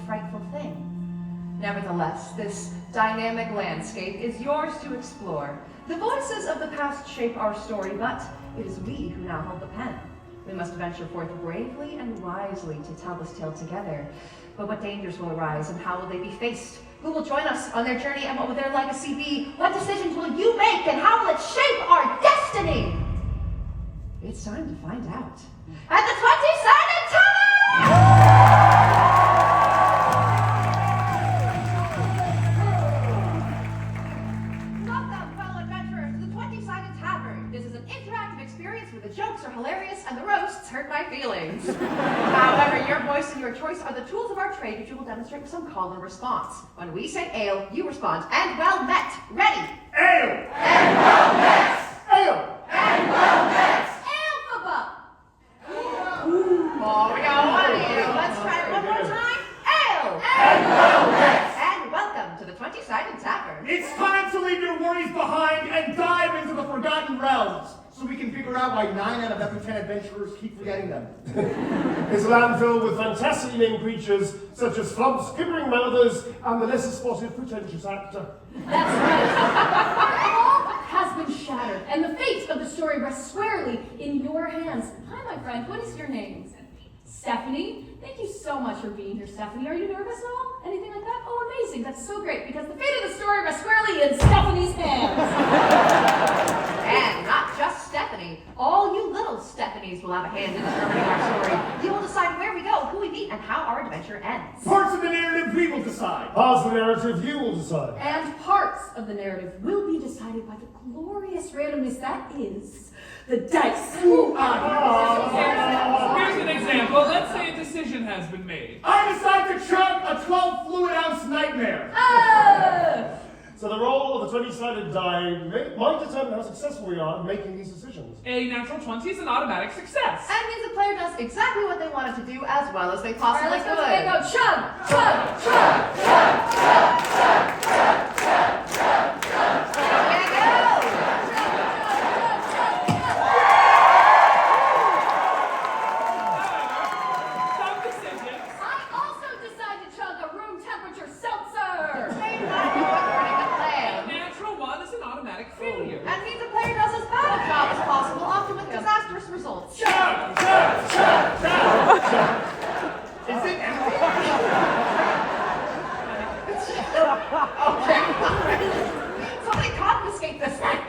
frightful thing. Nevertheless, this dynamic landscape is yours to explore. The voices of the past shape our story, but it is we who now hold the pen. We must venture forth bravely and wisely to tell this tale together. But what dangers will arise and how will they be faced? Who will join us on their journey and what will their legacy be? What decisions will you make and how will it shape our destiny? It's time to find out. At the 20-sided Tavern! Welcome, fellow adventurers, to the 20-sided Tavern. This is an interactive experience where the jokes are hilarious and the roasts hurt my feelings. However, your voice and your choice are the tools of our trade, which you will demonstrate with some call and response. When we say ale, you respond, and well met. Ready? Ale! And well met! Ale! And well met! Alphaba! Oh, we got one ale. Let's try it one more time. Ale! And well met! And welcome to the 20-sided Tavern. It's time to leave your worries behind and dive into the forgotten realms, so we can figure out why 9 out of every 10 adventurers keep forgetting them. It's a land filled with fantastically named creatures such as flumps, gibbering mouthers, and the lesser spotted pretentious actor. That's right. All has been shattered, and the fate of the story rests squarely in your hands. Hi, my friend. What is your name? Stephanie. Thank you so much for being here, Stephanie. Are you nervous at all? Anything like that? Oh, amazing. That's so great, because the fate of the story rests squarely in Stephanie's hands. And not just Stephanie. All you little Stephanies will have a hand in determining our story. You will decide where we go, who we meet, and how our adventure ends. Parts of the narrative we will decide. Parts of the narrative you will decide. And parts of the narrative will be decided by the glorious randomness that is the dice. Ooh, Here's an example. Let's say a decision has been made. I decide to chug a 12 fluid ounce nightmare. So the roll of the 20-sided die might determine how successful we are in making these decisions. A natural 20 is an automatic success. And means the player does exactly what they wanted to do as well as they All right, possibly let's go could. to bingo. Chug, chug, chug, chug, chug, chug, chug, chug, chug, chug, chug. There you go. Some decisions. I also decide to chug a room temperature seltzer. Same time according to A plan. natural 1 is an automatic failure. And means the player does as bad a job as possible, often with disastrous results. Chug, chug, chug, chug, chug. Is it empty? Okay. Somebody confiscate this thing.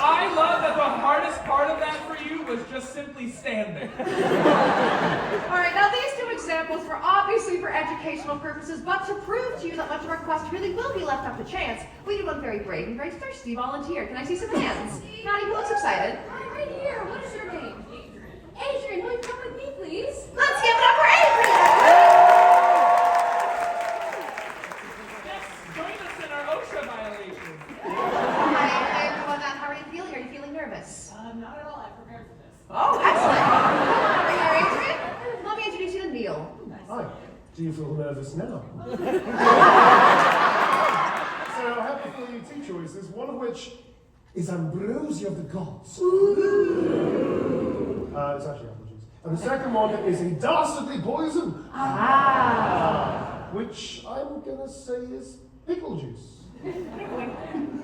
I love that the hardest part of that for you was just simply stand there. All right, now these two examples were obviously for educational purposes, but to prove to you that much of our quest really will be left up to chance, we do one very brave and very thirsty volunteer. Can I see some hands? Maddie, who looks excited? I'm right here. What is your name? Adrian, will you come with me, please? Let's give it up for Adrian! Yes, join us in our OSHA violation. Hi, everyone. How are you feeling? Are you feeling nervous? Not at all. I prepared for this. Oh, excellent. Come on over here, Adrian. Let me introduce you to Neil. Hi. Do you feel nervous now? So I have before you 2 choices, one of which is ambrosia of the gods. It's actually apple juice. And the second one is a dastardly poison. Which I'm gonna say is pickle juice.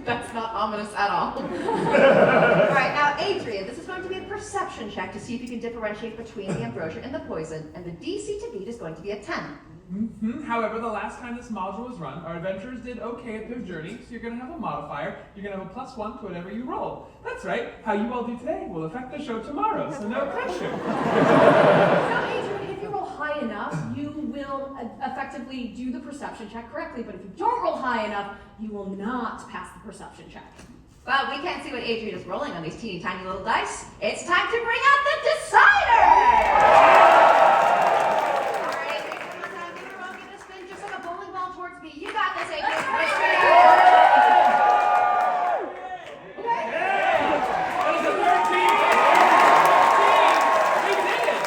That's not ominous at all. All right, now Adrian, this is going to be a perception check to see if you can differentiate between the ambrosia and the poison, and the DC to beat is going to be a 10. However, the last time this module was run, our adventurers did okay at their journey, so you're going to have a modifier. You're going to have a +1 to whatever you roll. That's right. How you all do today will affect the show tomorrow, so no pressure. Now, Adrian, if you roll high enough, you will effectively do the perception check correctly, but if you don't roll high enough, you will not pass the perception check. Well, we can't see what Adrian is rolling on these teeny tiny little dice. It's time to bring out the decider! All right, Adrian, one more time. Give it a roll, give it a spin, just like a bowling ball towards me. You got this, Adrian. That was a 13! We did it!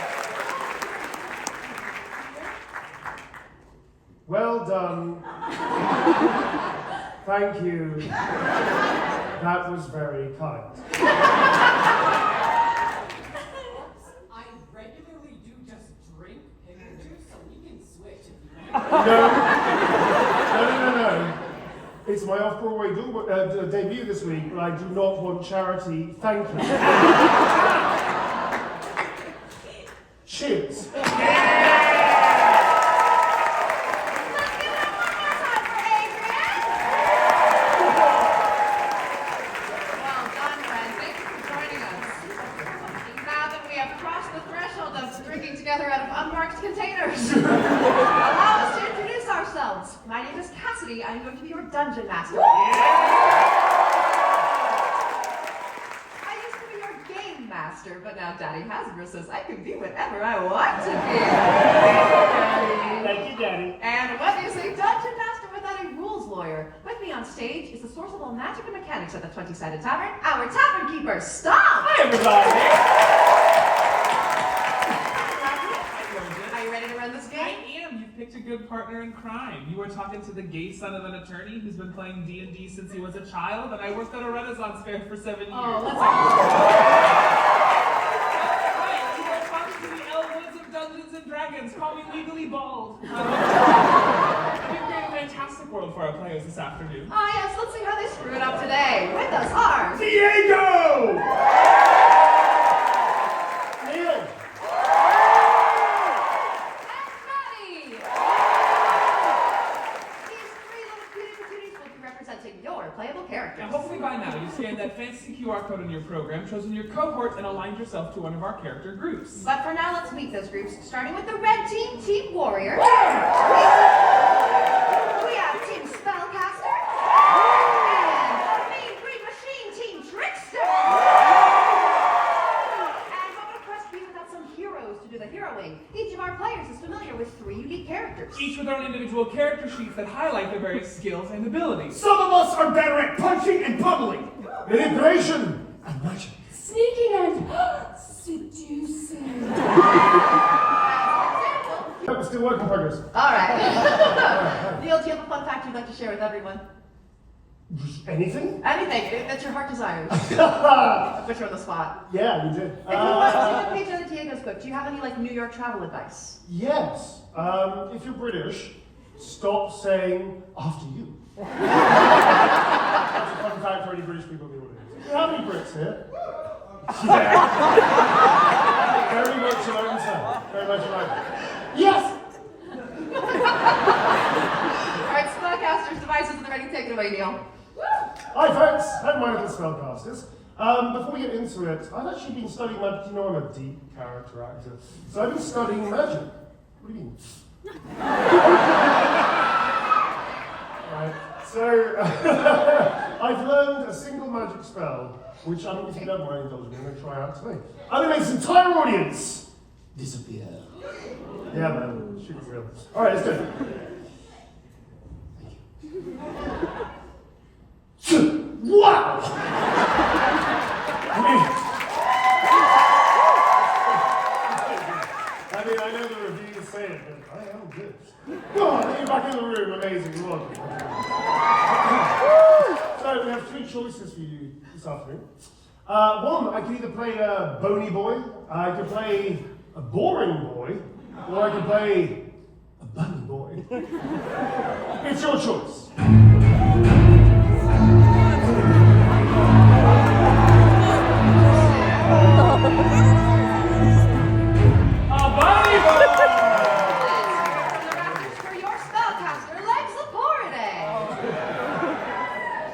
Well done. Thank you. That was very kind. I regularly do just drink and No. It's my off-Broadway debut this week, but I do not want charity. Thank you. Cheers. Together out of unmarked containers. Allow us to introduce ourselves. My name is Cassidy. I'm going to be your dungeon master. I used to be your game master, but now Daddy Hasbro says I can be whatever I want to be. Thank you, Daddy. And what is a dungeon master without a rules lawyer? With me on stage is the source of all magic and mechanics at the 20-sided tavern, our tavern keeper, Stomp! Hi, everybody. I am. You've picked a good partner in crime. You were talking to the gay son of an attorney who's been playing D&D since he was a child, and I worked at a Renaissance fair for 7 years. Oh, let's Right, you were talking to the Elwoods of Dungeons and Dragons. Call me legally bald. We've created a fantastic world for our players this afternoon. Ah, yes, let's see how they screw it up today. With us are... Diego! Neil. Your playable characters. Now, hopefully by now you've scanned that fancy QR code in your program, chosen your cohort, and aligned yourself to one of our character groups. But for now, let's meet those groups, starting with the red team, Team Warrior. We have Team Spellcaster. And the Mean Green Machine, Team Trickster. And what would a quest be without some heroes to do the heroing? Each of our players is familiar with 3 unique characters. Each with their own individual character sheets that highlight their various skills and abilities. Some of us are better at punching and pummeling. Manipulation and magic. Sneaking and seducing. We're still work in progress. All right. Neil, do you have a fun fact you'd like to share with everyone? Anything? Anything that your heart desires. I put you on the spot. Yeah, you did. If you want to take a page out of Diego's book, do you have any New York travel advice? Yes. If you're British, stop saying after you. That's a fun fact for any British people in the audience. How many Brits here? Yeah. Very much alone, sir. Very much alone. Yes! All right, spellcasters' devices are ready. Take it away, Neil. Hi folks, I'm my little spellcasters. Before we get into it, I've actually been studying magic. You know I'm a deep character actor. So I've been studying magic. What do you mean? Right, so I've learned a single magic spell, which if you don't mind indulging me, I'm going to try out today. I'm going to make this entire audience disappear. Yeah man, shoot for real. Alright, let's do it. Wow! I know the reviews say it, but I am good. Go on, get back in the room, amazing, look. So we have 3 choices for you this afternoon. One, I can either play a bony boy, I can play a boring boy, or I can play a bunny boy. It's your choice. For your spellcaster, Legs Laporte.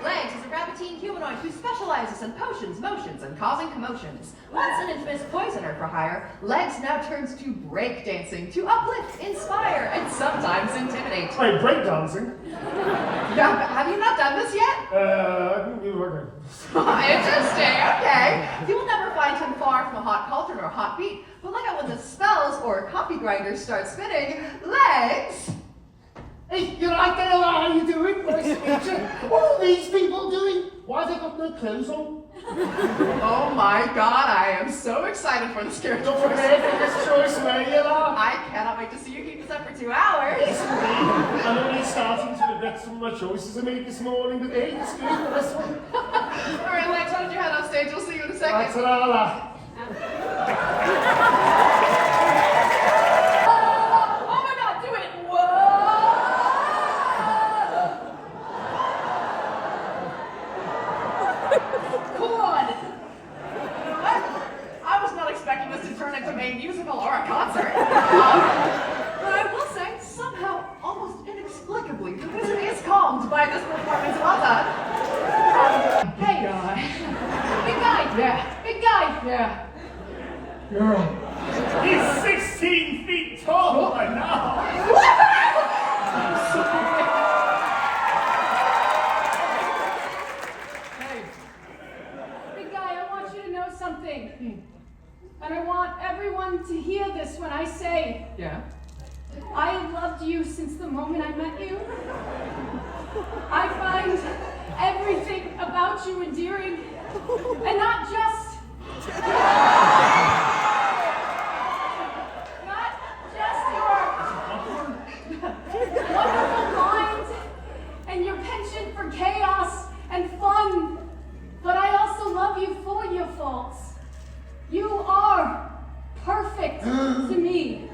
Legs is a rabbitine humanoid who specializes in potions, motions, and causing commotions. Once an infamous poisoner for hire, Legs now turns to breakdancing to uplift, inspire, and sometimes intimidate. Wait, breakdancing? Yeah, have you not done this yet? I think you were Interesting, okay. You will never find him far from a hot cauldron or a hot beat, but look out when the spells or coffee grinders start spinning. Legs! Hey, you right there, how you doing? Nice to meet you. What are these people doing? Why have they got no clothes on? Oh my god, I am so excited for this character. Not prepared for this choice, were you, lad? I cannot wait to see you keep this up for 2 hours. Yes, indeed. I'm only starting to regret some of my choices I made this morning, but hey, it's good for this one. Alright, Lex, why don't you head off stage? We'll see you in a second. Right, ta-ra, lad. Oh my god, do it! Whoa! Corn! You know what? I was not expecting this to turn into a musical or a concert. But I will say, somehow, almost inexplicably, the wizard is calmed by this performance. Well done. Hey, big guy! Yeah. Big guy! Yeah. He's 16 feet tall by now. Hey. Big guy, I want you to know something. And I want everyone to hear this when I say, Yeah. I have loved you since the moment I met you. I find everything about you endearing, and not just your wonderful mind and your penchant for chaos and fun, but I also love you for your faults. You are perfect to me.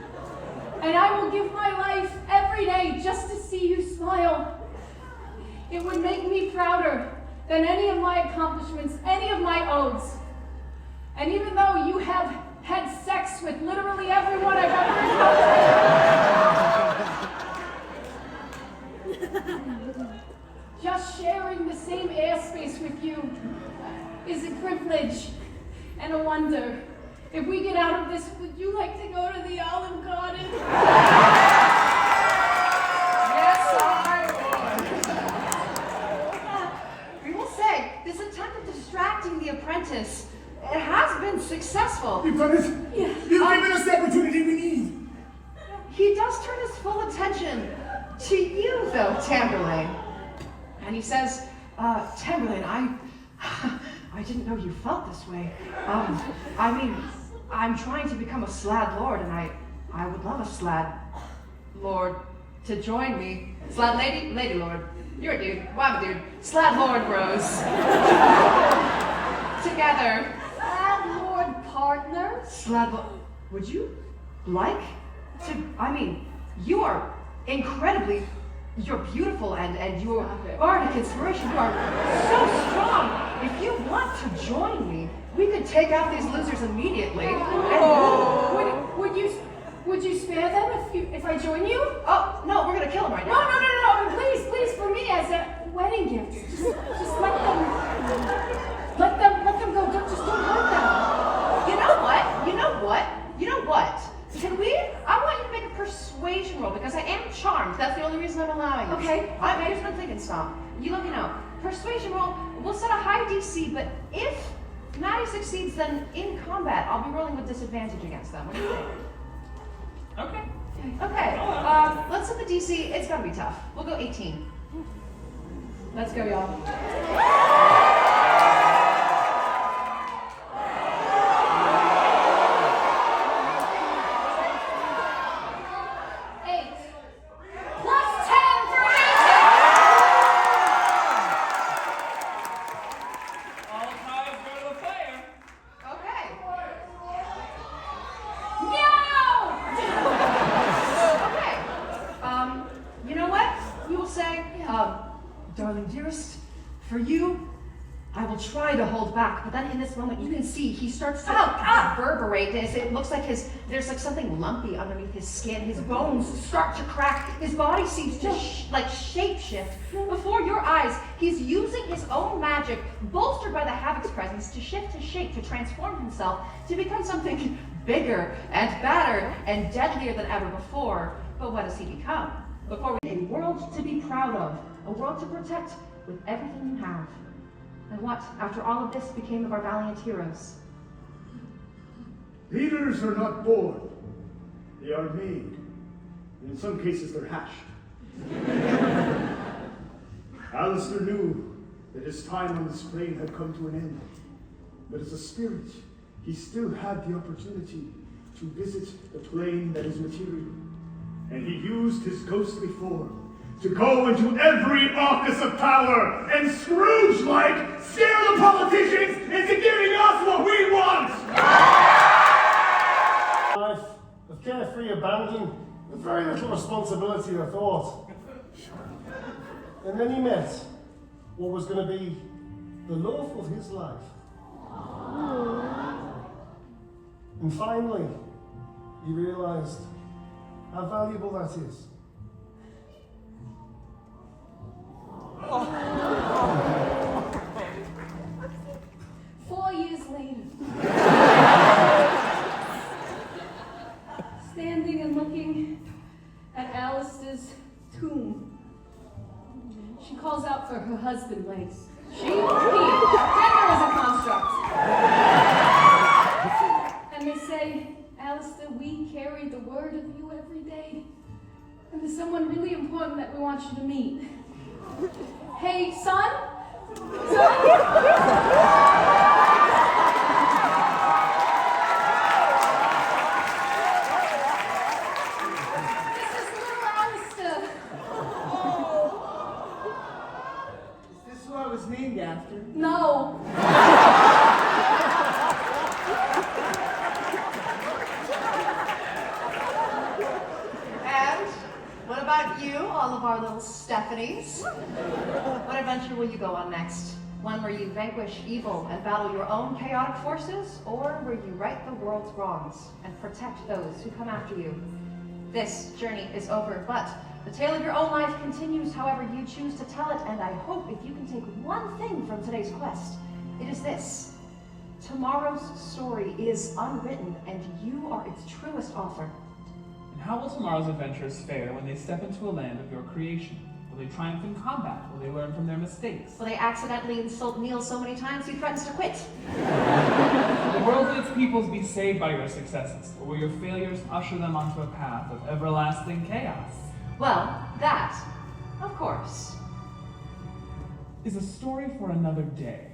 And I will give my life every day just to see you smile. It would make me prouder than any of my accomplishments, any of my odes. And even though you have had sex with literally everyone I've ever encountered, just sharing the same airspace with you is a privilege and a wonder. If we get out of this, would you like to go to the Olive Garden? Yes, I would. We will say, this attempt at distracting the apprentice, it has been successful. You've done it. Yeah. You've given us the opportunity we need. He does turn his full attention to you, though, Tamberlane. And he says, Tamberlane, I didn't know you felt this way. I mean, I'm trying to become a Slad Lord, and I would love a Slad Lord to join me. Slad Lady? Lady Lord. You're a dude. Well, I'm a dude. Slad Lord bros. Together. Slad Lord partner? Slad Lord. Would you like to? I mean, you are incredibly. You're beautiful and you're bardic inspiration. You are so strong. If you want to join me, we could take out these losers immediately. Would you spare them if I join you? Oh no, we're gonna kill them right No, now. no, please, for me as a wedding gift. Just let them go. Don't hurt them. You know what? Can we? I want you to make a persuasion roll because I am charmed. That's the only reason I'm allowing this. Okay. Here's what I'm thinking, Stomp. You let me know. Persuasion roll. We'll set a high DC, but if Maddie succeeds, then in combat, I'll be rolling with disadvantage against them. What do you think? Okay. Okay. Let's set the DC. It's gonna be tough. We'll go 18. Let's go, y'all. 8 plus 10 for 18. All ties go to the player. Okay. Meow! Okay. You know what? We will say, darling dearest, for you, I will try to hold back, but then in this moment you can see he starts to reverberate. It looks like there's like something lumpy underneath his skin. His bones start to crack. His body seems to shape-shift. Before your eyes, he's using his own magic, bolstered by the Havoc's presence, to shift his shape, to transform himself, to become something bigger and badder and deadlier than ever before. But what does he become? Before we a world to be proud of, a world to protect with everything you have. And what, after all of this, became of our valiant heroes? Leaders are not born. They are made. And in some cases, they're hatched. Alistair knew that his time on this plane had come to an end. But as a spirit, he still had the opportunity to visit the plane that is material. And he used his ghostly form to go into every office of power and Scrooge-like scare the politicians into giving us what we want! Life of carefree abandon with very little responsibility or thought. And then he met what was going to be the love of his life. And finally, he realized how valuable that is. 4 years later, standing and looking at Alistair's tomb, she calls out for her husband, Lace. She, he, gender is a construct. And they say, Alistair, we carry the word of you every day. And there's someone really important that we want you to meet. Hey, son? This is little Alistair. Is this who I was named after? No. And what about you, all of our little Stephanies? What adventure will you go on next? One where you vanquish evil and battle your own chaotic forces, or where you right the world's wrongs and protect those who come after you? This journey is over, but the tale of your own life continues however you choose to tell it, and I hope if you can take one thing from today's quest, it is this. Tomorrow's story is unwritten, and you are its truest author. And how will tomorrow's adventurers fare when they step into a land of your creation? Will they triumph in combat? Will they learn from their mistakes? Will they accidentally insult Neil so many times he threatens to quit? Will the world and its peoples be saved by your successes, or will your failures usher them onto a path of everlasting chaos? Well, that, of course, Is a story for another day.